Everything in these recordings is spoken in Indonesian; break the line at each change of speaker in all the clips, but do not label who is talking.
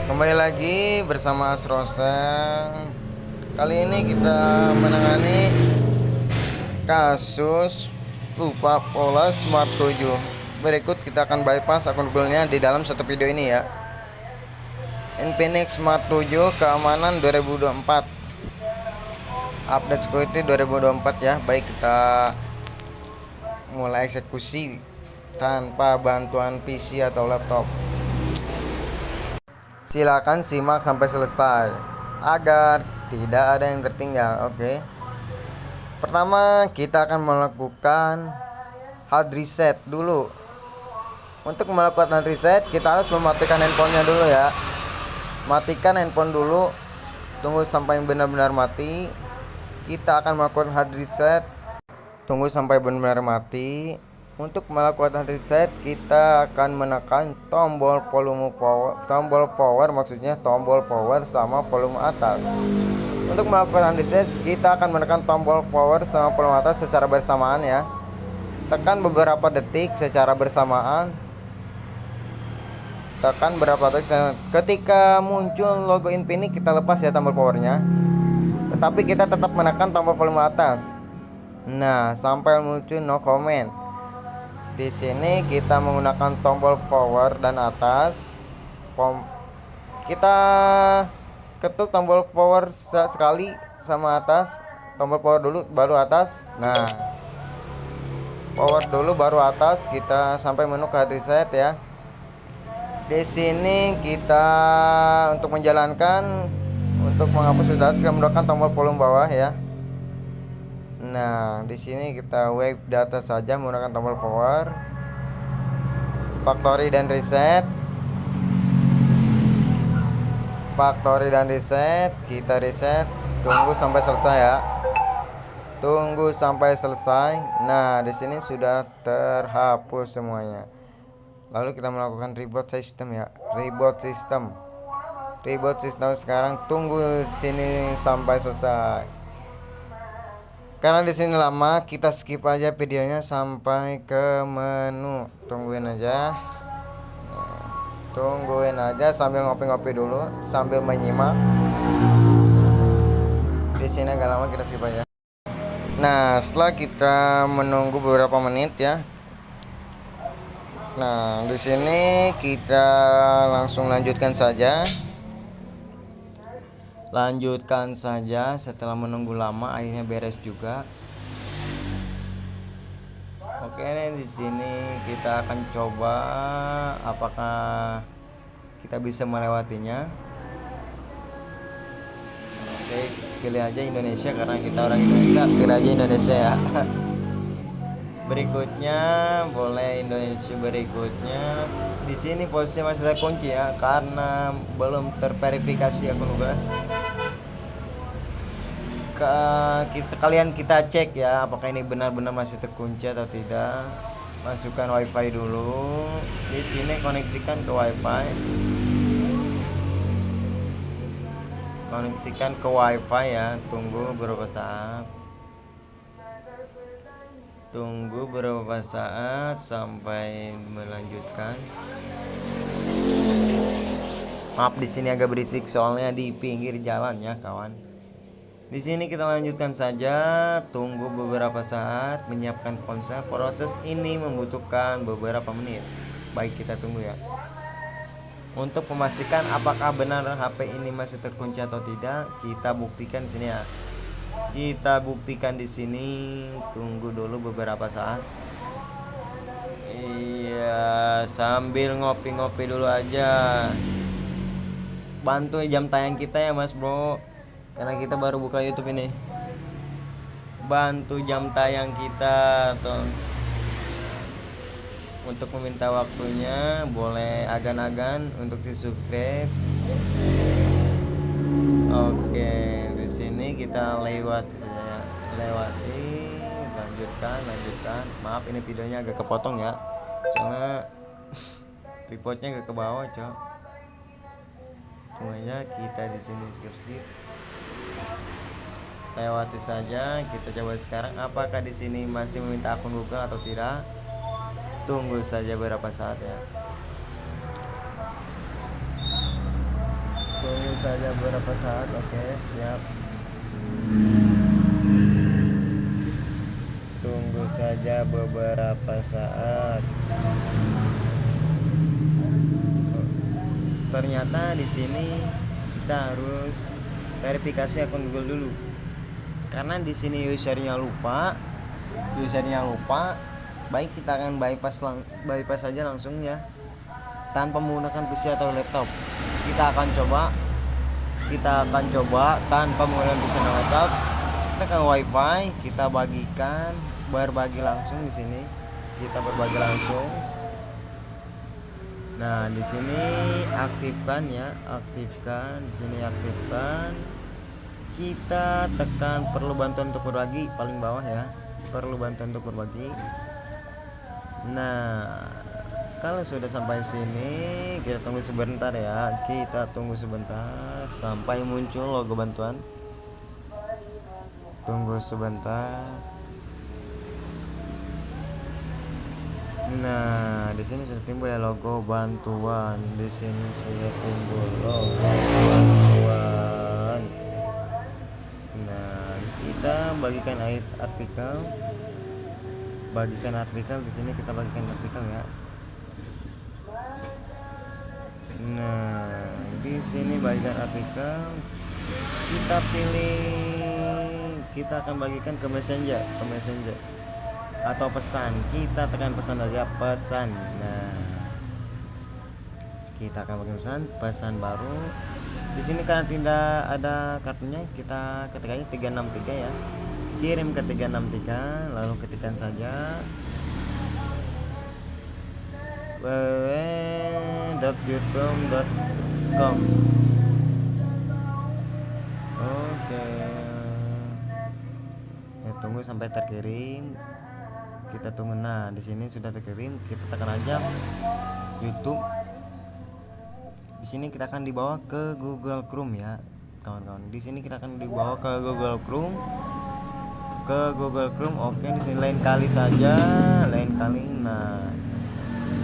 Kembali lagi bersama Asrosen. Kali ini kita menangani kasus lupa pola Smart 7. Berikut kita akan bypass akun Google-nya di dalam satu video ini ya. Infinix Smart 7 keamanan 2024. Update security 2024 ya. Baik, kita mulai eksekusi tanpa bantuan PC atau laptop. Silakan simak sampai selesai agar tidak ada yang tertinggal. Oke. Pertama, kita akan melakukan hard reset dulu. Untuk melakukan hard reset, kita harus mematikan handphonenya dulu ya. Matikan handphone dulu. Tunggu sampai benar-benar mati. Kita akan melakukan hard reset. Tunggu sampai benar-benar mati. Untuk melakukan hard reset, kita akan menekan tombol power, maksudnya tombol power sama volume atas. Untuk melakukan hard reset, kita akan menekan tombol power sama volume atas secara bersamaan ya. Tekan beberapa detik secara bersamaan. Tekan beberapa detik. Ketika muncul logo Infinix, kita lepas ya tombol powernya. Tetapi kita tetap menekan tombol volume atas. Nah, sampai muncul no comment. Di sini kita menggunakan tombol power dan atas. Kita ketuk tombol power sekali sama atas. Tombol power dulu baru atas. Nah, power dulu baru atas. Kita sampai menu hard reset ya. Di sini kita untuk menjalankan, untuk menghapus data, kita menggunakan tombol volume bawah ya. Nah, di sini kita wave data saja menggunakan tombol power, factory dan reset. Kita reset. Tunggu sampai selesai ya. Tunggu sampai selesai. Nah, di sini sudah terhapus semuanya. Lalu kita melakukan reboot sistem ya. Reboot sistem sekarang. Tunggu sini sampai selesai. Karena di sini lama, kita skip aja videonya sampai ke menu. Tungguin aja sambil ngopi-ngopi dulu, sambil menyimak. Di sini agak lama, kita skip aja. Nah, setelah kita menunggu beberapa menit ya. Nah, di sini kita langsung lanjutkan saja. Setelah menunggu lama akhirnya beres juga. Oke, di sini kita akan coba apakah kita bisa melewatinya. Oke, pilih aja Indonesia karena kita orang Indonesia, pilih aja Indonesia ya. Berikutnya boleh Indonesia berikutnya. Di sini posisi masih terkunci ya karena belum terverifikasi akun Google. Sekalian kita cek ya apakah ini benar-benar masih terkunci atau tidak. Masukkan wifi dulu. Di sini koneksikan ke wifi. Ya. Tunggu beberapa saat sampai melanjutkan. Maaf, di sini agak berisik soalnya di pinggir jalan ya kawan. Di sini kita lanjutkan saja, tunggu beberapa saat, menyiapkan ponsel. Proses ini membutuhkan beberapa menit. Baik, kita tunggu ya. Untuk memastikan apakah benar HP ini masih terkunci atau tidak, kita buktikan di sini ya. Tunggu dulu beberapa saat. Iya, sambil ngopi-ngopi dulu aja. Bantu jam tayang kita ya Mas Bro, karena kita baru buka YouTube ini. Bantu jam tayang kita tuh. Untuk meminta waktunya boleh agan-agan untuk subscribe. Oke, di sini kita lewati, lanjutkan. Maaf ini videonya agak kepotong ya, soalnya tripodnya agak ke bawah, cok. Semuanya kita di sini skip. Lewati saja. Kita coba sekarang apakah di sini masih meminta akun Google atau tidak. Tunggu saja beberapa saat ya. Tunggu saja beberapa saat. Oke, siap. Tunggu saja beberapa saat. Ternyata di sini kita harus verifikasi akun Google dulu. Karena di sini usernya lupa, baik kita akan bypass saja langsung ya, tanpa menggunakan PC atau laptop. Kita akan coba tanpa menggunakan PC atau laptop. Kita ke WiFi, kita berbagi langsung di sini. Kita berbagi langsung. Nah, di sini aktifkan ya, di sini aktifkan. Kita tekan perlu bantuan untuk berbagi paling bawah ya, perlu bantuan untuk berbagi. Nah, kalau sudah sampai sini kita tunggu sebentar ya, sampai muncul logo bantuan. Tunggu sebentar. Nah, di sini sudah timbul ya logo bantuan. Di sini sudah timbul logo bantuan. Nah, kita bagikan artikel. Di sini kita bagikan artikel ya. Nah, di sini bagikan artikel. Kita akan bagikan ke messenger atau pesan. Kita tekan pesan saja, pesan. Nah, kita akan bagikan pesan baru. Di sini karena tidak ada kartunya, kita ketik aja 363 ya. Kirim ke 363, lalu ketikkan saja www.youtube.com. Oke. Ya, tunggu sampai terkirim. Kita tunggu. Nah, di sini sudah terkirim. Kita tekan aja YouTube. Di sini kita akan dibawa ke Google Chrome ya, kawan-kawan. Di sini kita akan dibawa ke Google Chrome. Oke, di sini lain kali. Nah,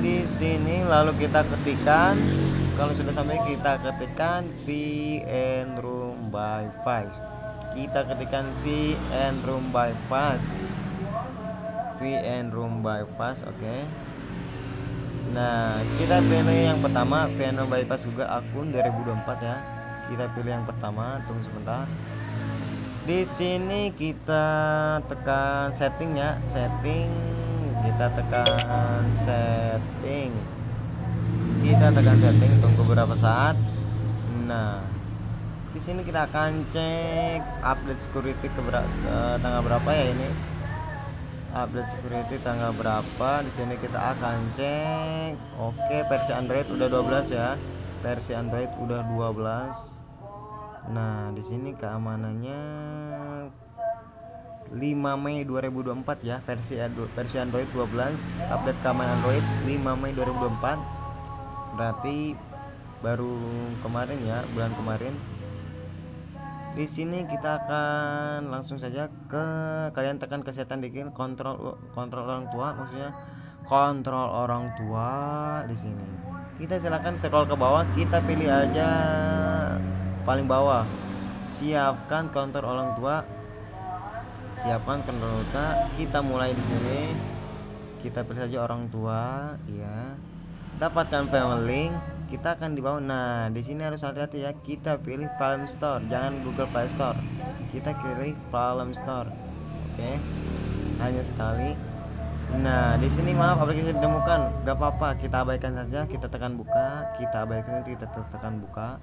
di sini lalu kita ketikkan. Kalau sudah sampai kita ketikkan VN Room bypass. VN Room bypass. Oke. Nah, kita pilih yang pertama, VN Room bypass Google akun 2024 ya. Kita pilih yang pertama, tunggu sebentar. Di sini kita tekan setting ya, kita tekan setting, tunggu beberapa saat. Nah, di sini kita akan cek update security tanggal berapa ya ini. Update security tanggal berapa? Di sini kita akan cek. Oke, versi Android udah 12 ya. Nah, di sini keamanannya 5 Mei 2024 ya, versi Android 12, update keamanan Android 5 Mei 2024. Berarti baru kemarin ya, bulan kemarin. Di sini kita akan langsung saja kalian tekan kesehatan dikit, kontrol orang tua, maksudnya kontrol orang tua. Di sini kita silakan scroll ke bawah, kita pilih aja paling bawah, siapkan kontrol orang tua. Kita mulai di sini, kita pilih saja orang tua ya, dapatkan family link. Kita akan di bawah. Nah, di sini harus hati-hati ya, kita pilih Film Store, jangan Google Play Store. Kita pilih Film Store. Oke, hanya sekali. Nah, di sini maaf aplikasi ditemukan, gak apa-apa, kita abaikan saja. Kita tekan buka, kita tekan buka.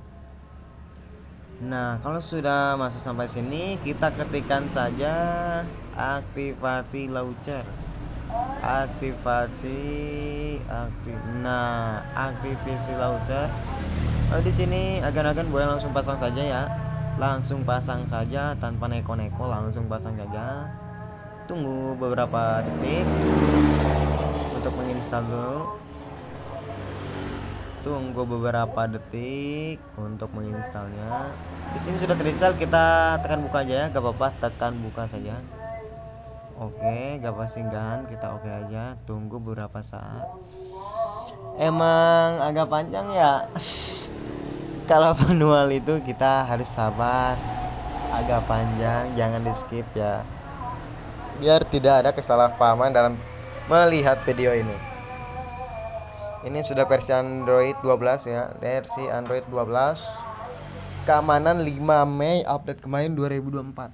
Nah, kalau sudah masuk sampai sini, kita ketikkan saja aktivasi launcher. Aktivasi launcher. Di sini agan-agan boleh langsung pasang saja ya. Tanpa neko-neko, langsung pasang saja. Tunggu beberapa detik untuk menginstal dulu. Tunggu beberapa detik untuk menginstalnya. Di sini sudah terinstall, kita tekan buka aja ya, gak apa-apa, tekan buka saja. Oke, gak apa singgahan, kita oke aja. Tunggu beberapa saat. Emang agak panjang ya. Kalau manual itu kita harus sabar, agak panjang, jangan di skip ya, biar tidak ada kesalahpahaman dalam melihat video ini. Ini sudah versi Android 12 ya, versi Android 12. Keamanan 5 Mei, update kemarin 2024.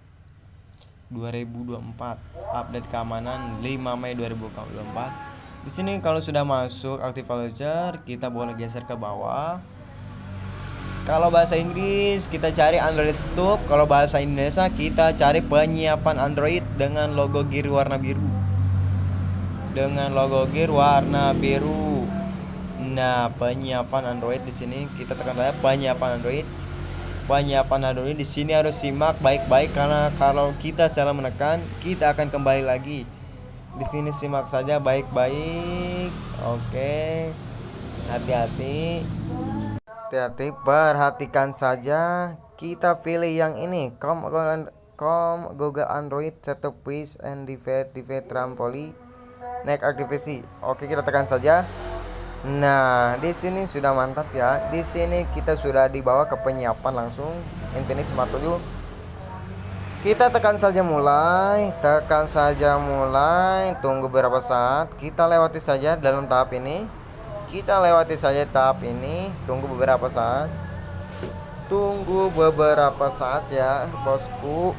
Update keamanan 5 Mei 2024. Di sini kalau sudah masuk Active Launcher, kita boleh geser ke bawah. Kalau bahasa Inggris kita cari Android Stuff. Kalau bahasa Indonesia kita cari penyiapan Android dengan logo gear warna biru. Nah, penyiapan Android di sini kita tekan saja penyiapan Android. Di sini harus simak baik-baik, karena kalau kita salah menekan kita akan kembali lagi. Di sini simak saja baik-baik. Oke. Hati-hati, perhatikan saja. Kita pilih yang ini, Google Android Setup with and Device Trampoline Next Activity. Oke, kita tekan saja. Nah, di sini sudah mantap ya. Di sini kita sudah dibawa ke penyiapan langsung Infinix Smart 7. Kita tekan saja mulai. Tunggu beberapa saat. Kita lewati saja dalam tahap ini. Tunggu beberapa saat ya, bosku.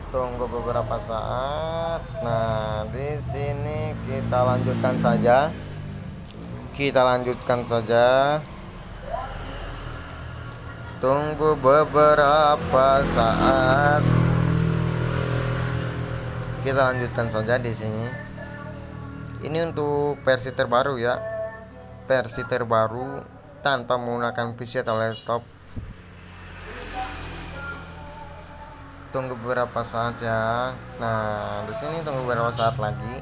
Tunggu beberapa saat. Nah, di sini kita lanjutkan saja. Tunggu beberapa saat. Kita lanjutkan saja di sini. Ini untuk versi terbaru ya. Tanpa menggunakan PC atau laptop. Tunggu beberapa saat ya. Nah, di sini tunggu beberapa saat lagi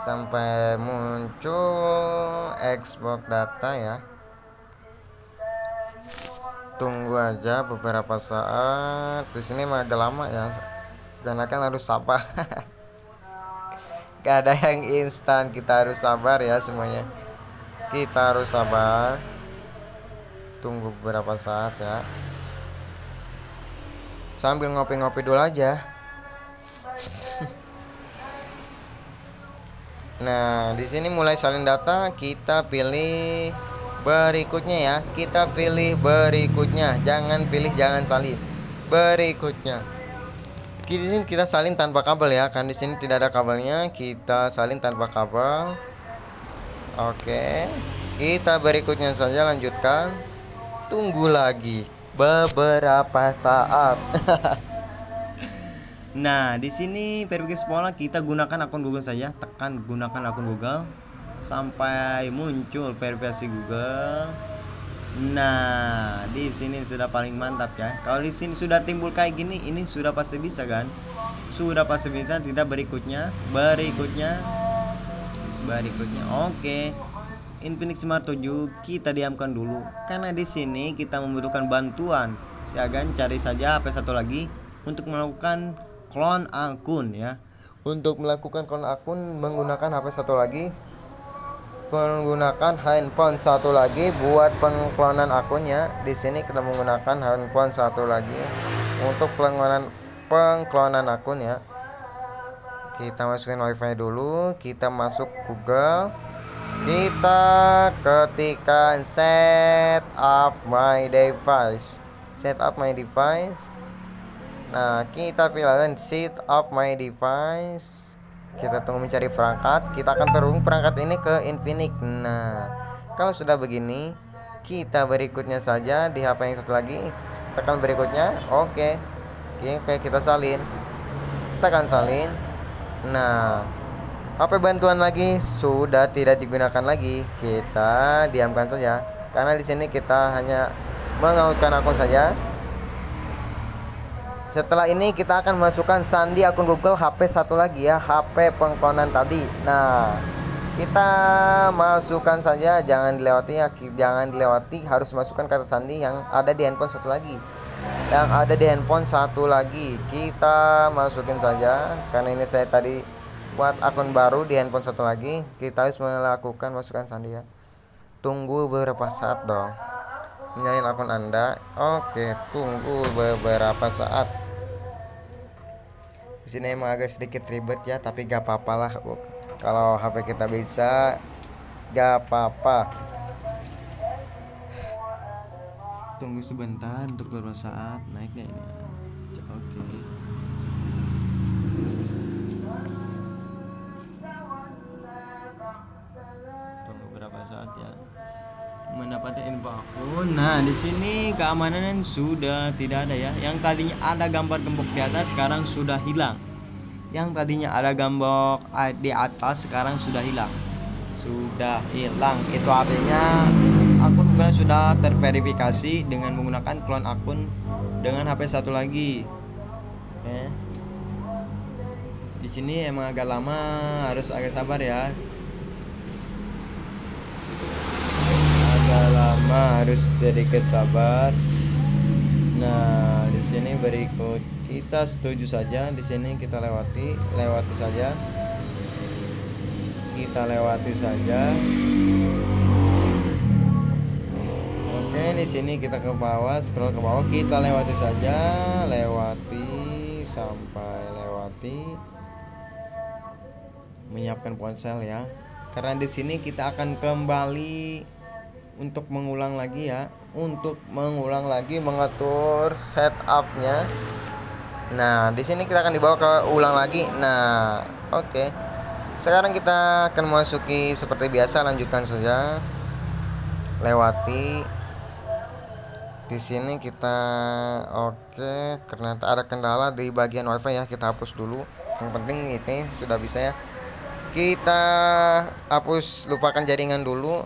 sampai muncul export data ya. Tunggu aja beberapa saat. Di sini agak lama ya, karena kan harus sabar. Gak ada yang instan, kita harus sabar ya semuanya. Tunggu beberapa saat ya, sambil ngopi-ngopi dulu aja. Nah, di sini mulai salin data, kita pilih berikutnya ya. Jangan salin. Berikutnya. Di sini kita salin tanpa kabel ya, kan di sini tidak ada kabelnya. Kita salin tanpa kabel. Oke. Kita berikutnya saja lanjutkan. Tunggu lagi beberapa saat. Nah, di sini verifikasi pola kita gunakan akun Google saja. Tekan gunakan akun Google sampai muncul verifikasi Google. Nah, di sini sudah paling mantap ya. Kalau di sini sudah timbul kayak gini, ini sudah pasti bisa kan? Kita berikutnya. Oke. Infinix Smart 7 kita diamkan dulu, karena di sini kita membutuhkan bantuan. Silakan cari saja HP satu lagi untuk melakukan clone akun ya. Menggunakan HP satu lagi, menggunakan handphone satu lagi buat pengklonan akunnya. Di sini kita menggunakan handphone satu lagi untuk pengklonan akun ya. Kita masukin WiFi dulu, kita masuk Google, kita ketikkan set up my device. Nah, kita pilih set up my device. Kita tunggu mencari perangkat. Kita akan terhubung perangkat ini ke Infinix. Nah, kalau sudah begini, kita berikutnya saja di HP yang satu lagi. Tekan berikutnya. Oke, kita salin. Tekan salin. Nah, HP bantuan lagi sudah tidak digunakan lagi. Kita diamkan saja, karena di sini kita hanya mengautkan akun saja. Setelah ini kita akan masukkan sandi akun Google HP satu lagi ya, HP pengklonan tadi. Nah, Kita masukkan saja, jangan dilewati ya, jangan dilewati, harus masukkan kata sandi yang ada di handphone satu lagi. Yang ada di handphone satu lagi kita masukin saja, karena ini saya tadi buat akun baru di handphone satu lagi. Kita harus melakukan masukkan sandi ya. Tunggu beberapa saat dong. Nyalain akun Anda. Oke, tunggu beberapa saat. Di sini emang agak sedikit ribet ya, tapi gak apa-apa lah. Kalau HP kita bisa, gak apa-apa. Tunggu sebentar untuk beberapa saat. Naiknya ini. Oke. Tunggu berapa saat ya. Mendapatkan info akun. Nah, di sini keamanan sudah tidak ada ya. Yang tadinya ada gambar gembok di atas sekarang sudah hilang. Yang tadinya ada gembok di atas sekarang sudah hilang. Sudah hilang. Itu artinya akun Google sudah terverifikasi dengan menggunakan clone akun dengan HP satu lagi. Oke. Di sini emang agak lama, harus agak sabar ya. Agak lama, harus sedikit sabar. Nah, di sini berikut kita setuju saja. Di sini kita lewati saja. Kita lewati saja. Oke, di sini kita ke bawah, scroll ke bawah, kita lewati saja, sampai lewati. Menyiapkan ponsel ya. Karena di sini kita akan kembali untuk mengulang lagi ya, mengatur setupnya. Nah, di sini kita akan dibawa ke ulang lagi. Nah, oke. Sekarang kita akan memasuki seperti biasa, lanjutkan saja. Lewati. Di sini kita oke, karena ada kendala di bagian WiFi ya, kita hapus dulu. Yang penting ini sudah bisa ya. Kita hapus, lupakan jaringan dulu.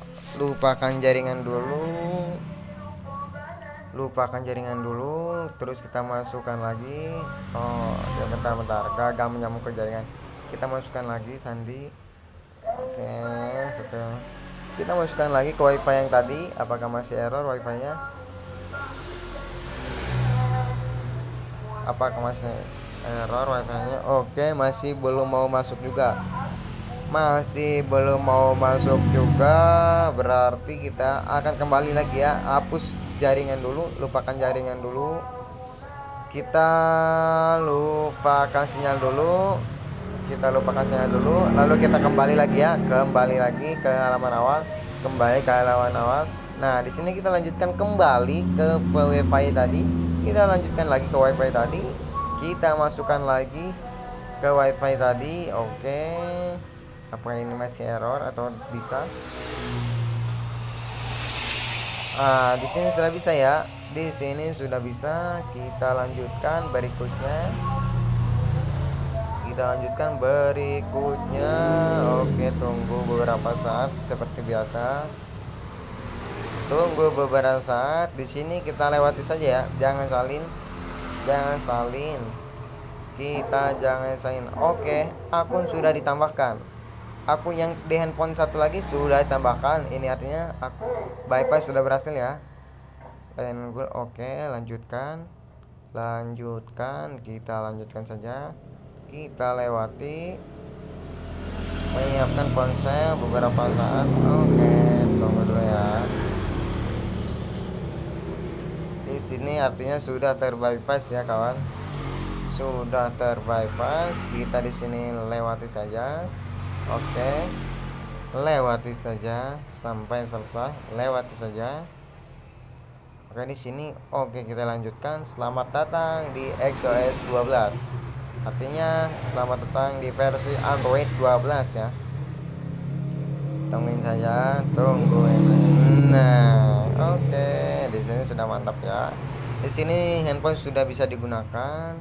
Terus kita masukkan lagi. Oh ya, bentar, gagal menyambung ke jaringan. Kita masukkan lagi sandi. Oke, kita masukkan lagi ke WiFi yang tadi. Apakah masih error WiFi-nya? Oke, masih belum mau masuk juga. Berarti kita akan kembali lagi ya. Hapus jaringan dulu, lupakan jaringan dulu. Kita lupakan sinyal dulu. Lalu kita kembali lagi ya, ke halaman awal. Nah, di sini kita lanjutkan kembali ke WiFi tadi. Kita lanjutkan lagi ke WiFi tadi. Kita masukkan lagi ke WiFi tadi. Oke. Apakah ini masih error atau bisa? Di sini sudah bisa ya. Kita lanjutkan berikutnya. Oke, tunggu beberapa saat seperti biasa. Di sini kita lewati saja ya. Jangan salin. Oke, akun sudah ditambahkan. Akun yang di handphone satu lagi sudah ditambahkan. Ini artinya bypass sudah berhasil ya. Google. Oke, lanjutkan. Kita lanjutkan saja. Kita lewati. Menyiapkan ponsel beberapa saat. Oke, tunggu dulu ya. Di sini artinya sudah terbypass ya kawan. Kita di sini lewati saja. Oke. Lewati saja sampai selesai. Oke, di sini oke, kita lanjutkan. Selamat datang di XOS 12. Artinya selamat datang di versi Android 12 ya. Tungguin. Nah, oke. Di sini sudah mantap ya. Di sini handphone sudah bisa digunakan.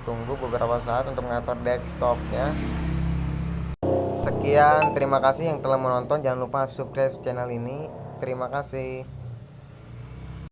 Tunggu beberapa saat untuk mengatur desktopnya. Sekian, terima kasih yang telah menonton. Jangan lupa subscribe channel ini. Terima kasih.